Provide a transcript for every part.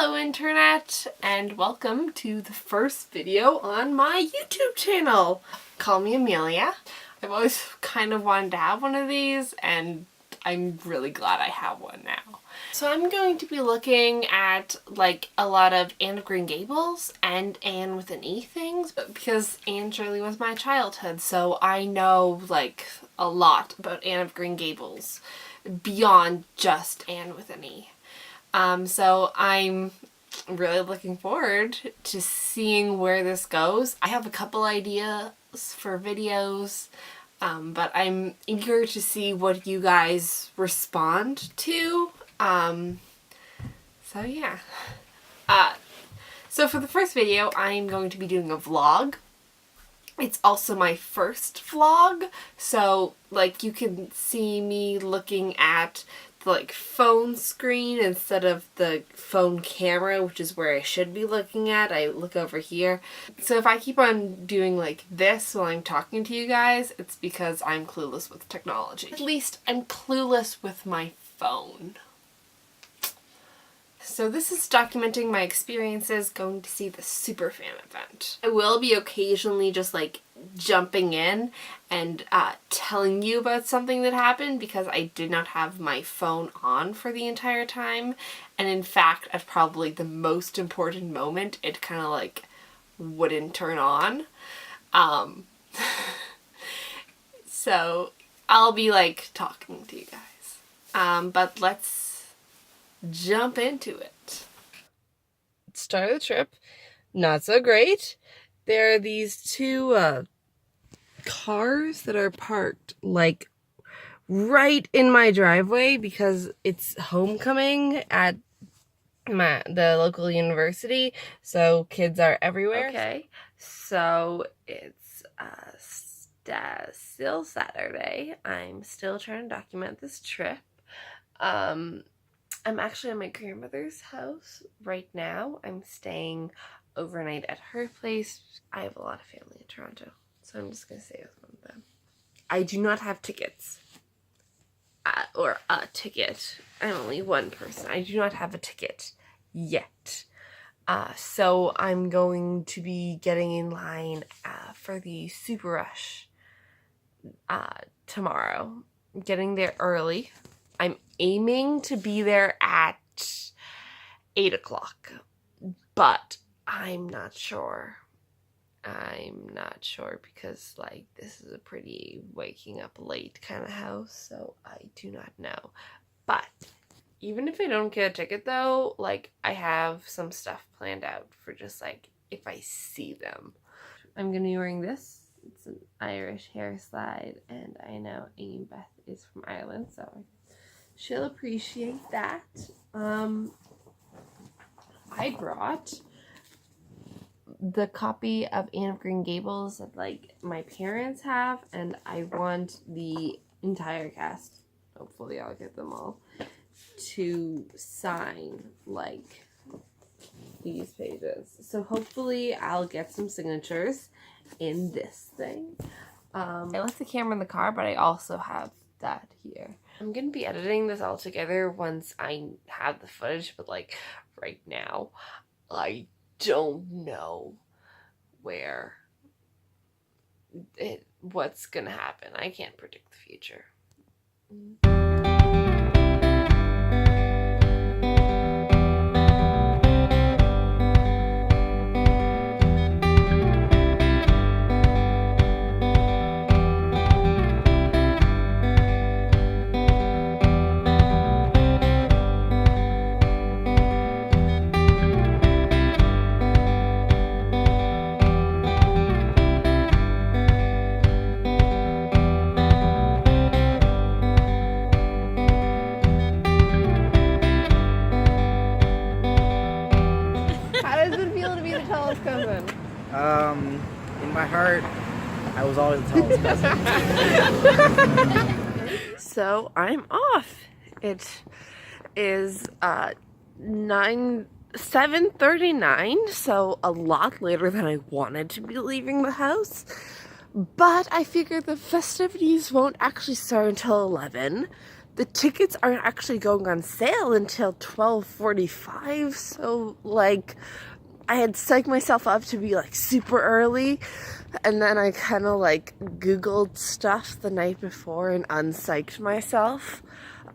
Hello Internet, and welcome to the first video on my YouTube channel. Call me Amelia. I've always kind of wanted to have one of these, and I'm really glad I have one now. So I'm going to be looking at like a lot of Anne of Green Gables and Anne with an E things, but because Anne Shirley was my childhood, so I know like a lot about Anne of Green Gables beyond just Anne with an E. So I'm really looking forward to seeing where this goes. I have a couple ideas for videos, but I'm eager to see what you guys respond to. So yeah. So for the first video, I'm going to be doing a vlog. It's also my first vlog, so like you can see me looking at the like phone screen instead of the phone camera, which is where I should be looking at. I look over here. So if I keep on doing like this while I'm talking to you guys, it's because I'm clueless with technology. At least I'm clueless with my phone. So this is documenting my experiences going to see the Superfan event. I will be occasionally just like jumping in and telling you about something that happened because I did not have my phone on for the entire time. And in fact, at probably the most important moment, it kind of like wouldn't turn on. So I'll be like talking to you guys. But let's jump into it. Start of the trip, not so great. There are these two cars that are parked like right in my driveway because it's homecoming at the local university, so kids are everywhere. Okay, so it's still Saturday. I'm still trying to document this trip. I'm actually at my grandmother's house right now. I'm staying overnight at her place. I have a lot of family in Toronto, so I'm just going to stay with one of them. I do not have tickets. Or a ticket. I'm only one person. I do not have a ticket yet. So I'm going to be getting in line for the Super Rush tomorrow. Getting there early. I'm aiming to be there at 8 o'clock, but I'm not sure. I'm not sure because, like, this is a pretty waking up late kind of house, so I do not know. But even if I don't get a ticket, though, like, I have some stuff planned out for just, like, if I see them. I'm going to be wearing this. It's an Irish hair slide, and I know Amy Beth is from Ireland, so she'll appreciate that. I brought the copy of Anne of Green Gables that like my parents have, and I want the entire cast, hopefully I'll get them all, to sign like these pages. So hopefully I'll get some signatures in this thing. I left the camera in the car, but I also have that here. I'm gonna be editing this all together once I have the footage, but like right now I don't know what's gonna happen. I can't predict the future. In my heart, I was always the tallest cousin. So I'm off. It is 7:39, so a lot later than I wanted to be leaving the house. But I figured the festivities won't actually start until 11. the tickets aren't actually going on sale until 12:45, so like I had psyched myself up to be like super early, and then I kind of like Googled stuff the night before and unpsyched myself.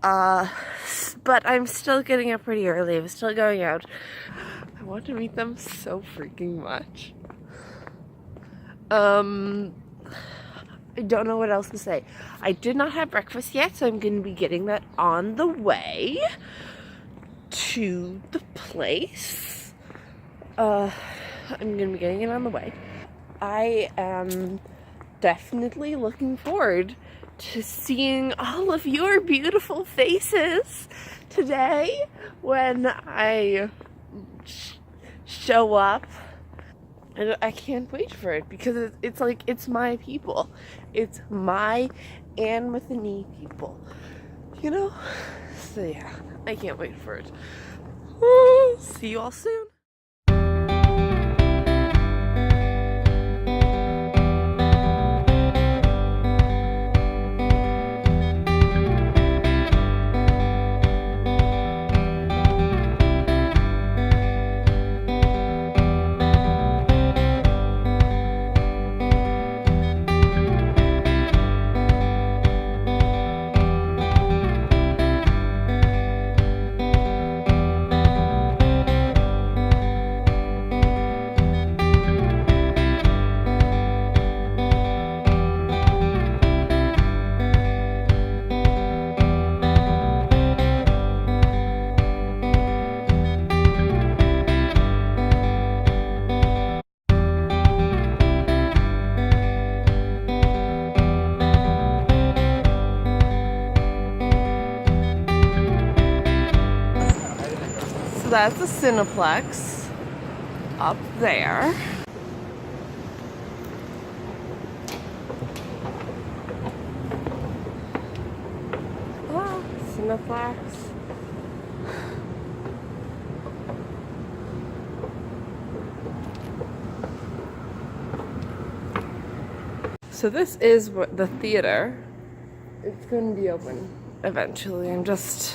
But I'm still getting up pretty early. I'm still going out. I want to meet them so freaking much. I don't know what else to say. I did not have breakfast yet, so I'm going to be getting that on the way to the place. I'm going to be getting it on the way. I am definitely looking forward to seeing all of your beautiful faces today when I show up. And I can't wait for it because it's like, it's my people. It's my Anne with an E people, you know? So yeah, I can't wait for it. See you all soon. So that's the Cineplex up there. Ah, Cineplex. So this is what the theater. It's going to be open eventually. I'm just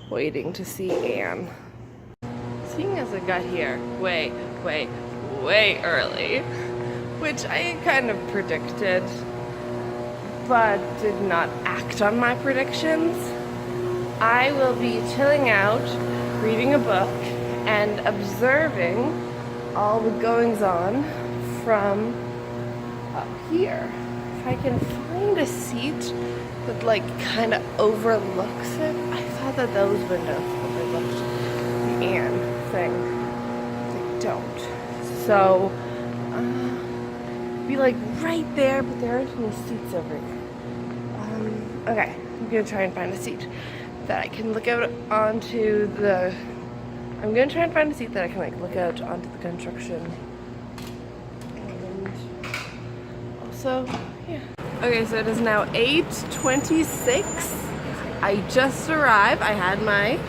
waiting to see Anne. Seeing as I got here way early, which I kind of predicted, but did not act on my predictions, I will be chilling out, reading a book, and observing all the goings-on from up here. If I can find a seat that like kind of overlooks it. I thought that those windows overlooked the Anne thing. They don't. So, be like right there, but there aren't any seats over here. Okay, I'm gonna try and find a seat that I can look out onto the. I'm gonna try and find a seat that I can like look out onto the construction. And also, yeah. Okay, so it is now 8:26. I just arrived. I had my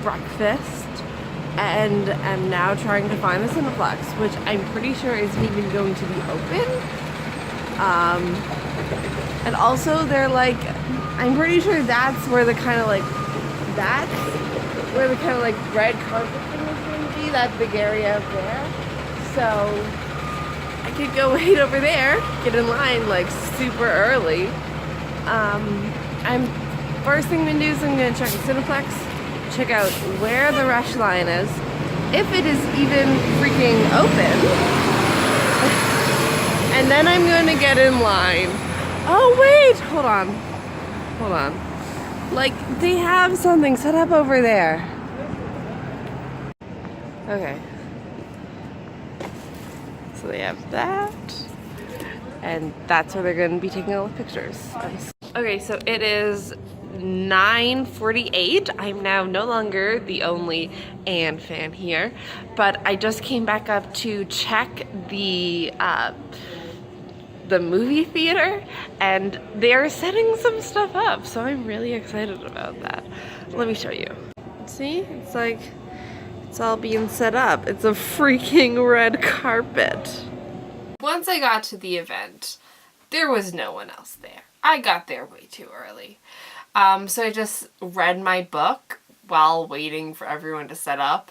breakfast and am now trying to find the Cineplex, which I'm pretty sure isn't even going to be open. And also they're like, I'm pretty sure that's where the kind of like, red carpet thing is going to be, that big area up there. So I could go wait over there, get in line like super early. First thing I'm gonna do is I'm gonna check the Cineplex, check out where the rush line is, if it is even freaking open, and then I'm gonna get in line. Oh wait, hold on. Like, they have something set up over there. Okay. So they have that, and that's where they're going to be taking all the pictures. Okay, so it is 9:48. I'm now no longer the only Anne fan here, but I just came back up to check the movie theater, and they're setting some stuff up, so I'm really excited about that. Let me show you. See? It's like, it's all being set up. It's a freaking red carpet. Once I got to the event, there was no one else there. I got there way too early. So I just read my book while waiting for everyone to set up,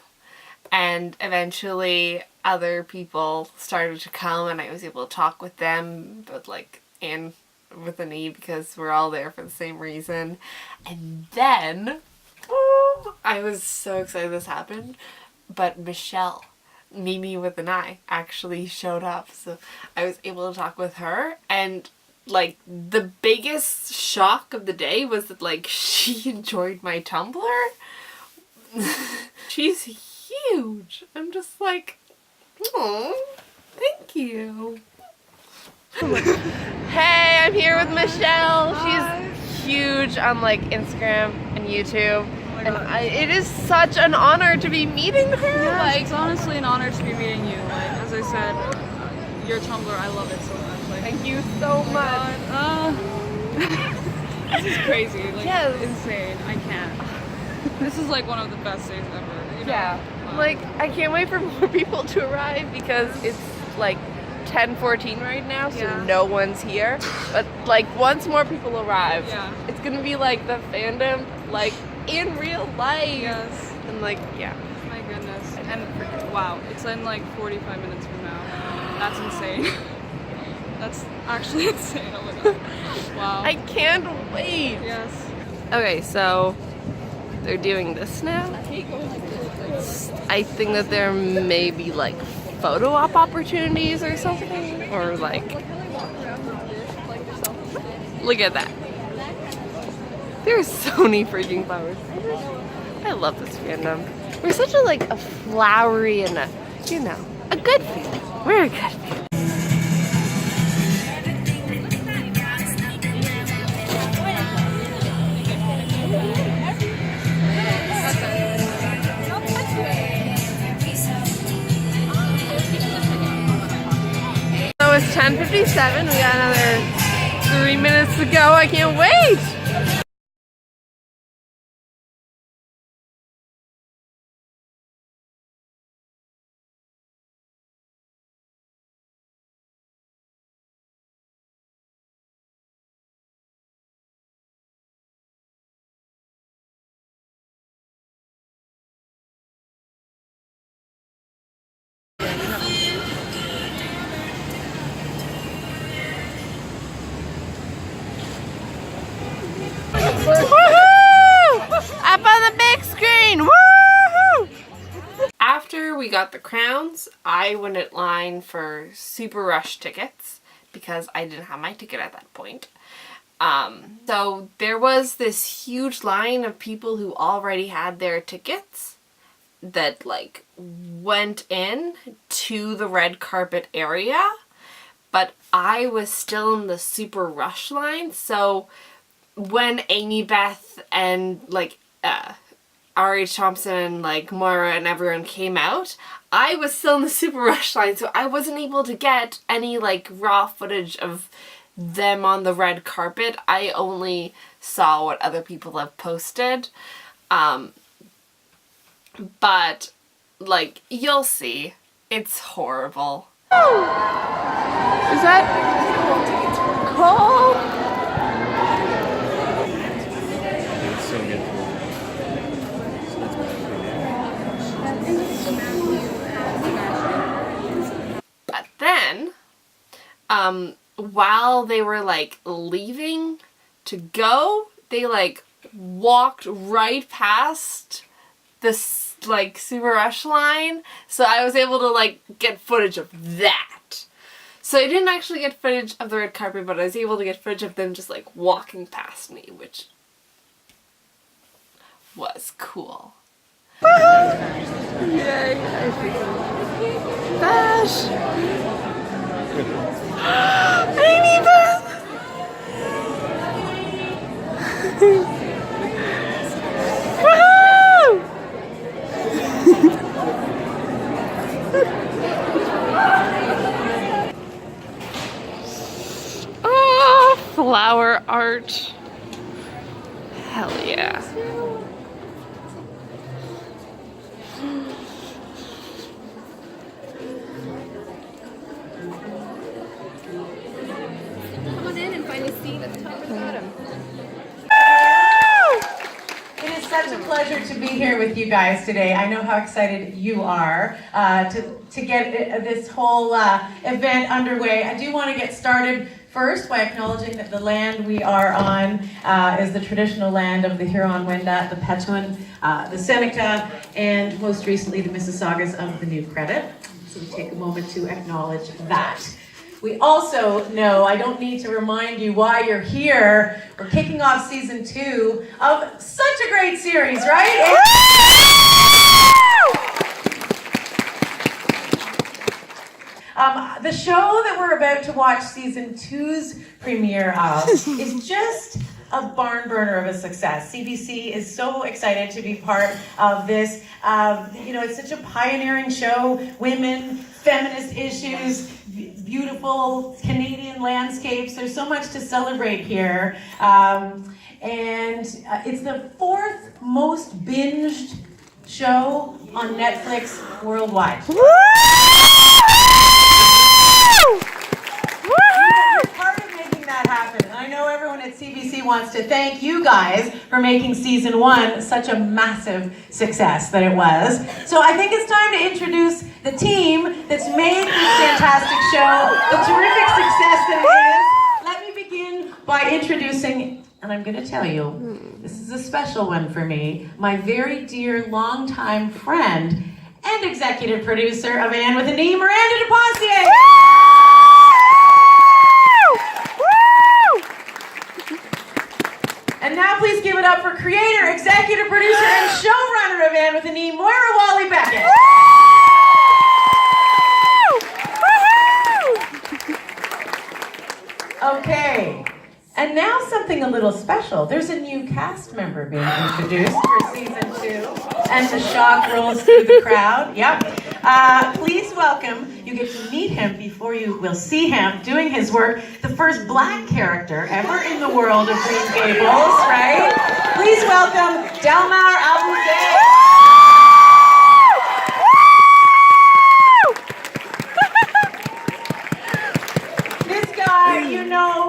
and eventually other people started to come and I was able to talk with them, but like, and with an E because we're all there for the same reason. And then, I was so excited this happened, but Michelle, Mimi with an I, actually showed up, so I was able to talk with her, and like the biggest shock of the day was that like she enjoyed my Tumblr. She's huge. I'm just like, oh, thank you. Hey, I'm here with Michelle. She's huge on like Instagram and YouTube. And it is such an honor to be meeting her. Yes, Like, it's honestly an honor to be meeting you. Like, as I said, your Tumblr, I love it so much. Like, thank you so much. This is crazy. Like, Yes. insane. I can't. This is like one of the best days ever. You know? Yeah. Like, I can't wait for more people to arrive because it's like 10:14 right now, so Yeah. no one's here. But like, once more people arrive, Yeah. it's gonna be like the fandom, like in real life. Yes. And like, yeah. My goodness. And wow, it's in like 45 minutes from now. That's insane. That's actually insane. Oh my god. Wow. I can't wait. Yes. Okay, so they're doing this now. I think that there may be like photo op opportunities or something, or like, look at that. There's so many freaking flowers. I love this fandom. We're such a like a flowery and a, you know, a good fandom. We're a good fandom. So it's 10:57. We got another 3 minutes to go. I can't wait. Woohoo! Up on the big screen! Woohoo! After we got the crowns, I went in line for Super Rush tickets because I didn't have my ticket at that point. So there was this huge line of people who already had their tickets that like went in to the red carpet area, but I was still in the Super Rush line, so when Amy Beth and like R.H. Thompson and like Moira and everyone came out, I was still in the Super Rush line, so I wasn't able to get any like raw footage of them on the red carpet. I only saw what other people have posted. But like, you'll see. It's horrible. Is that Cole? It's so good. But then, while they were like leaving to go, they like walked right past this like Super Rush line, so I was able to like get footage of that. So I didn't actually get footage of the red carpet, but I was able to get footage of them just like walking past me, which was cool. Yay! Bash! Amy Beth! Woohoo! Oh, flower art. Hell yeah. Come on in and find a seat at the top or the bottom. here with you guys today. I know how excited you are to get this whole event underway. I do want to get started first by acknowledging that the land we are on is the traditional land of the Huron-Wendat, the Petun, the Seneca, and most recently the Mississaugas of the New Credit. So we take a moment to acknowledge that. We also know, I don't need to remind you why you're here. We're kicking off season 2 of such a great series, right? The show that we're about to watch season 2's premiere of is just a barn burner of a success. CBC is so excited to be part of this. It's such a pioneering show. Women, feminist issues, beautiful Canadian landscapes. There's so much to celebrate here. And it's the 4th most binged show on Netflix worldwide. Part of making that happen. And I know everyone at CBC wants to thank you guys for making season 1 such a massive success that it was. So I think it's time to introduce the team that's made this fantastic show the terrific success that it is. Let me begin by introducing, and I'm going to tell you, this is a special one for me, my very dear longtime friend and executive producer of Anne with an E, Miranda DePassier. And now please give it up for creator, executive producer, and showrunner of Anne with an E, Moira Wally-Beckett. Okay, and now something a little special. There's a new cast member being introduced for season 2, and the shock rolls through the crowd. Yep. Please welcome, you get to meet him before you will see him doing his work, the first Black character ever in the world of Green Gables, right? Please welcome Delmar Albuquerque.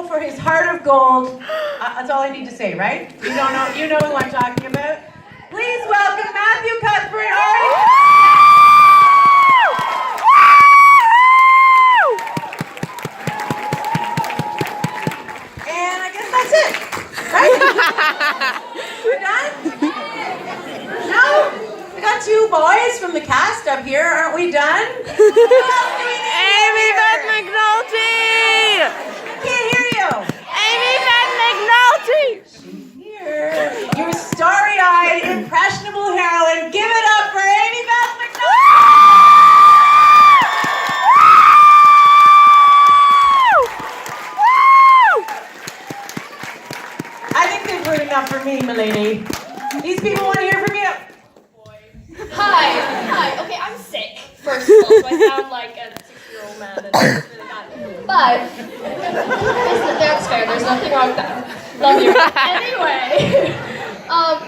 For his heart of gold. That's all I need to say, right? You don't know, you know who I'm talking about. Please welcome Matthew Cuthbert. And I guess that's it. Right? We're done? No? We got 2 boys from the cast up here. Aren't we done? Amy Beth McNulty! Can't hear you. Amy Beth McNulty! Here, your starry-eyed, impressionable heroine. Give it up for Amy Beth McNulty! I think they've heard enough from me, milady. These people want to hear from you. Hi. Okay, I'm sick, first of all, so I sound like a 6-year-old man, and it's really bad. But, that's fair, there's nothing wrong with that. Love you. Anyway,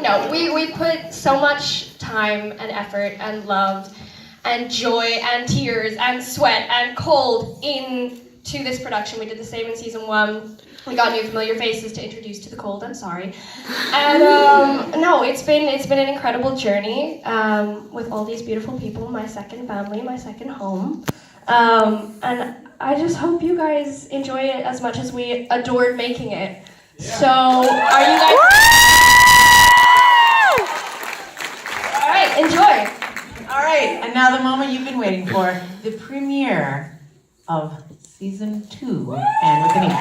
no, we put so much time and effort and love and joy and tears and sweat and cold into this production. We did the same in season 1. We got new familiar faces to introduce to the cold, I'm sorry. And no, it's been an incredible journey with all these beautiful people, my second family, my second home. And I just hope you guys enjoy it as much as we adored making it. So, are you guys... All right, enjoy. All right, and now the moment you've been waiting for, the premiere of season 2, Anne with an E.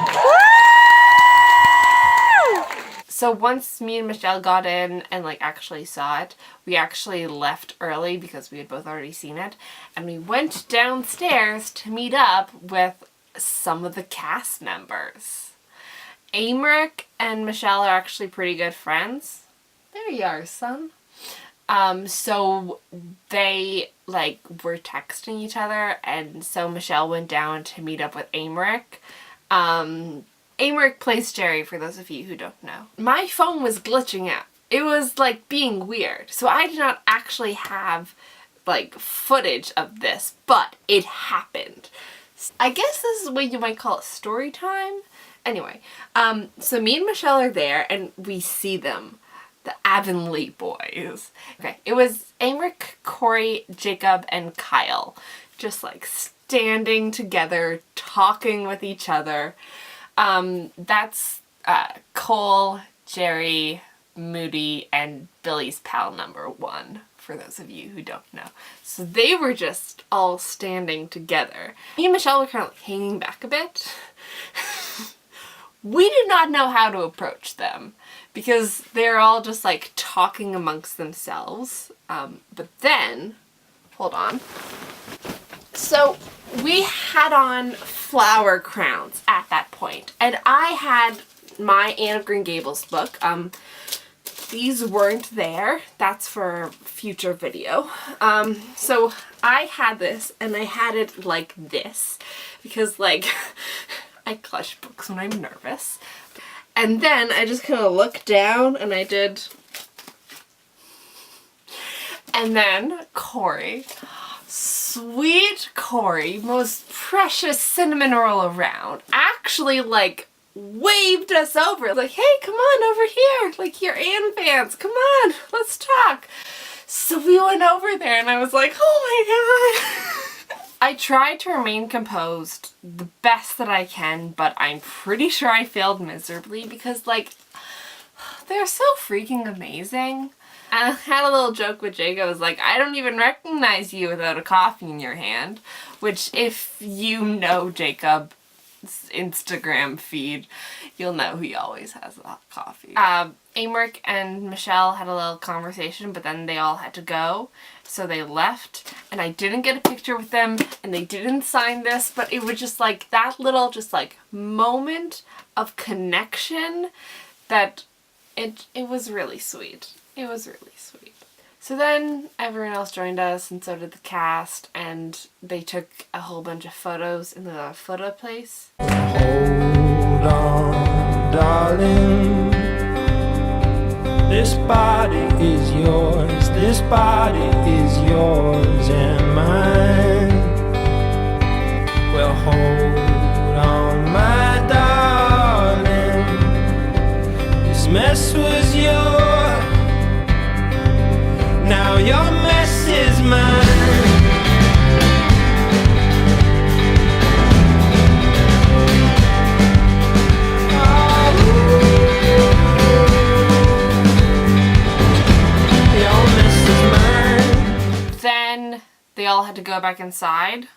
So once me and Michelle got in and actually saw it, we actually left early because we had both already seen it, and we went downstairs to meet up with some of the cast members. Aymeric and Michelle are actually pretty good friends. There you are, son. So they were texting each other, and so Michelle went down to meet up with Aymeric. Aymeric plays Jerry, for those of you who don't know. My phone was glitching out. It was being weird. So I did not actually have footage of this, but it happened. I guess this is what you might call it story time. Anyway, so me and Michelle are there and we see them. The Avonlea boys. Okay, it was Amric, Corey, Jacob, and Kyle. Just like standing together, talking with each other. That's Cole, Jerry, Moody, and Billy's pal number 1, for those of you who don't know. So they were just all standing together. Me and Michelle were kind of like hanging back a bit. We did not know how to approach them because they're all just like talking amongst themselves. But then, hold on. So we had on flower crowns at that point, and I had my Anne of Green Gables book. These weren't there. That's for future video. So I had this, and I had it like this because like I clutch books when I'm nervous. And then I just kind of looked down and I did. And then Corey, sweet Corey, most precious cinnamon roll around, actually like waved us over. Like, hey, come on over here. Like, you're Anne fans. Come on, let's talk. So we went over there and I was like, oh my god. I tried to remain composed the best that I can, but I'm pretty sure I failed miserably because, like, they're so freaking amazing. And I had a little joke with Jacob. I was like, I don't even recognize you without a coffee in your hand. Which, if you know Jacob's Instagram feed, you'll know he always has a hot coffee. Amric and Michelle had a little conversation, but then they all had to go. So they left, and I didn't get a picture with them, and they didn't sign this, but it was just like that little just like moment of connection that it was really sweet. It was really sweet. So then everyone else joined us, and so did the cast, and they took a whole bunch of photos in the photo place. Hold on, darling. This body is yours, this body is yours and mine. Well, hold on, my darling. This mess was yours, now your mess is mine. Then they all had to go back inside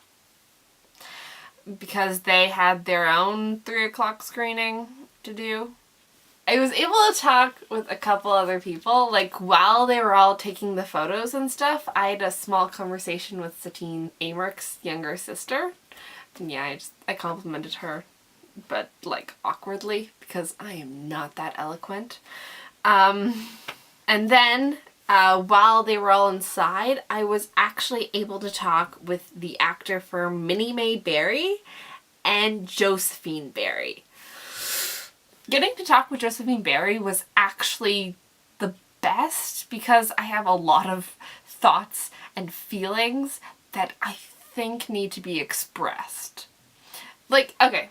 because they had their own 3 o'clock screening to do. I was able to talk with a couple other people, like while they were all taking the photos and stuff. I had a small conversation with Satine, Amric's younger sister. And yeah, I complimented her, but like awkwardly because I am not that eloquent. And then while they were all inside, I was actually able to talk with the actor for Minnie May Barry and Josephine Barry. Getting to talk with Josephine Barry was actually the best because I have a lot of thoughts and feelings that I think need to be expressed. Like, okay,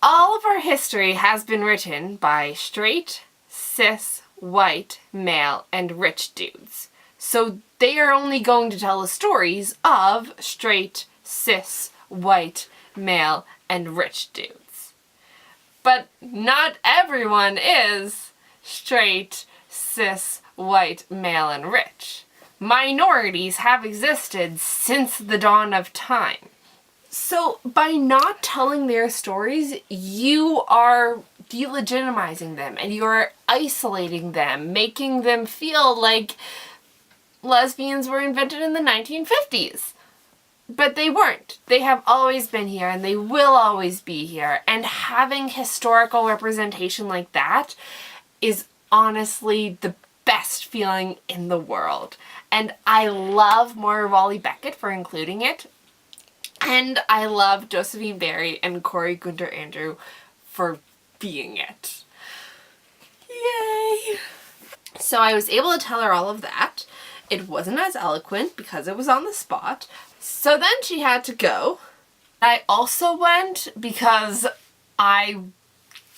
all of our history has been written by straight, cis, white, male, and rich dudes. So they are only going to tell the stories of straight, cis, white, male, and rich dudes. But not everyone is straight, cis, white, male, and rich. Minorities have existed since the dawn of time. So by not telling their stories, you are delegitimizing them and you're isolating them, making them feel like lesbians were invented in the 1950s. But they weren't. They have always been here and they will always be here. And having historical representation like that is honestly the best feeling in the world. And I love Moira Walley-Beckett for including it. And I love Josephine Barry and Corey Gunter Andrew for being it. Yay! So I was able to tell her all of that. It wasn't as eloquent because it was on the spot. So then she had to go. I also went because I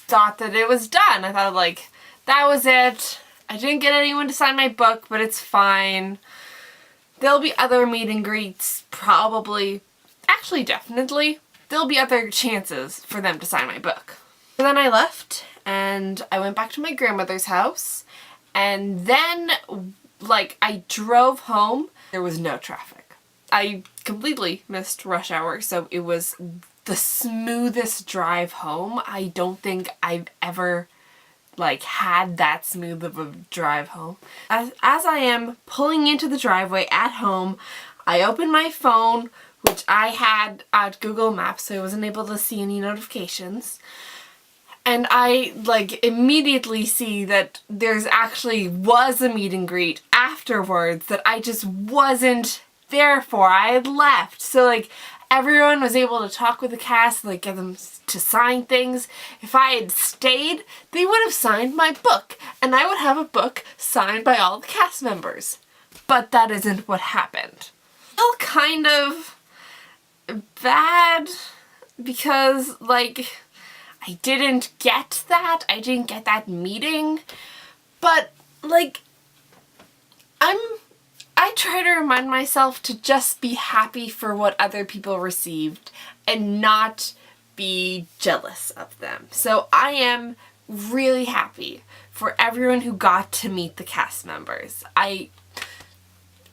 thought that it was done. I thought like, that was it. I didn't get anyone to sign my book, but it's fine. There'll be other meet and greets, probably. Actually, definitely. There'll be other chances for them to sign my book. And then I left, and I went back to my grandmother's house, and then, like, I drove home. There was no traffic. I completely missed rush hour, so it was the smoothest drive home. I don't think I've ever like had that smooth of a drive home. As I am pulling into the driveway at home, I open my phone, which I had at Google Maps, so I wasn't able to see any notifications. And I like immediately see that there's actually was a meet and greet afterwards that I just wasn't there for. I had left. So like everyone was able to talk with the cast, like get them to sign things. If I had stayed, they would have signed my book, and I would have a book signed by all the cast members. But that isn't what happened. Still kind of bad because like I didn't get that. I didn't get that meeting. But like I try to remind myself to just be happy for what other people received and not be jealous of them. So I am really happy for everyone who got to meet the cast members.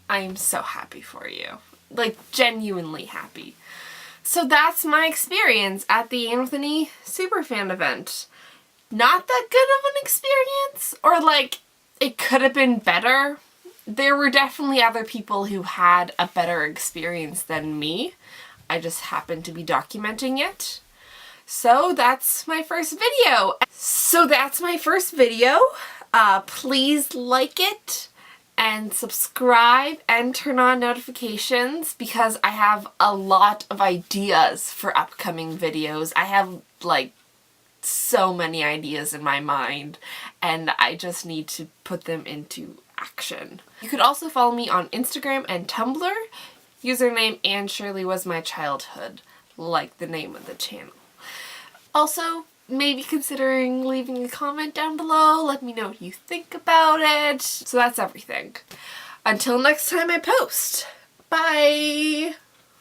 I'm so happy for you. Like, genuinely happy. So that's my experience at the Anthony Superfan event. Not that good of an experience, or like, it could have been better. There were definitely other people who had a better experience than me. I just happened to be documenting it. So that's my first video. Please like it and subscribe and turn on notifications because I have a lot of ideas for upcoming videos. I have like so many ideas in my mind and I just need to put them into action. You could also follow me on Instagram and Tumblr. Username Anne Shirley Was My Childhood, like the name of the channel. Also, maybe considering leaving a comment down below. Let me know what you think about it. So that's everything. Until next time I post. Bye!